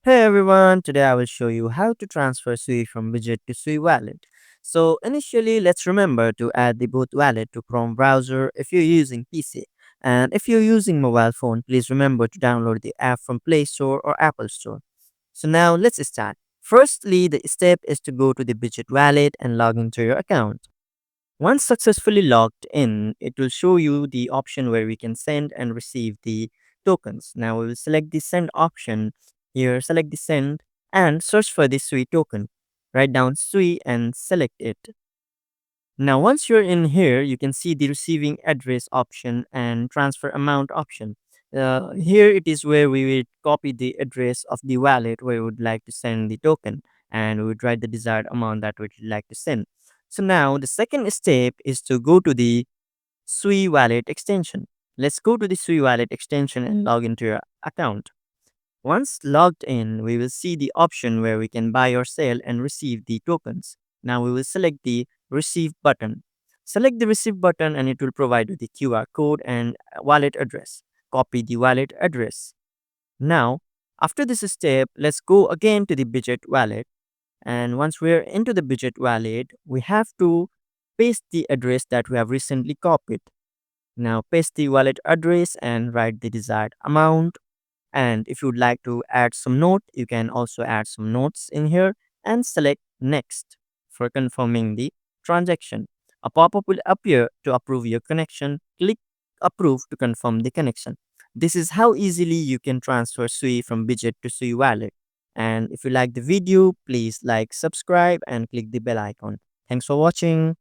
Hey everyone, today I will show you how to transfer SUI from Bitget to SUI Wallet. So initially, let's remember to add the both wallet to Chrome browser if you're using PC. And if you're using mobile phone, please remember to download the app from Play Store or Apple Store. So now let's start. Firstly, the step is to go to the Bitget wallet and log into your account. Once successfully logged in, it will show you the option where we can send and receive the tokens. Now we will select the send option. Here, select the send and search for the SUI token. Write down SUI and select it. Now, once you're in here, you can see the receiving address option and transfer amount option. Here it is where we will copy the address of the wallet where we would like to send the token, and we would write the desired amount that we would like to send. So now the second step is to go to the SUI Wallet extension. Let's go to the SUI Wallet extension and log into your account. Once logged in, we will see the option where we can buy or sell and receive the tokens. Now we will select the receive button. Select the receive button and it will provide you the QR code and wallet address. Copy the wallet address. Now, after this step, let's go again to the Bitget wallet. And once we're into the Bitget wallet, we have to paste the address that we have recently copied. Now paste the wallet address and write the desired amount, and if you'd like to add some note, you can also add some notes in here and select next for confirming the transaction. A pop-up will appear to approve your connection. Click approve to confirm the connection. This is how easily you can transfer SUI from Bitget to SUI wallet. And if you like the video, please like, subscribe and click the bell icon. Thanks for watching.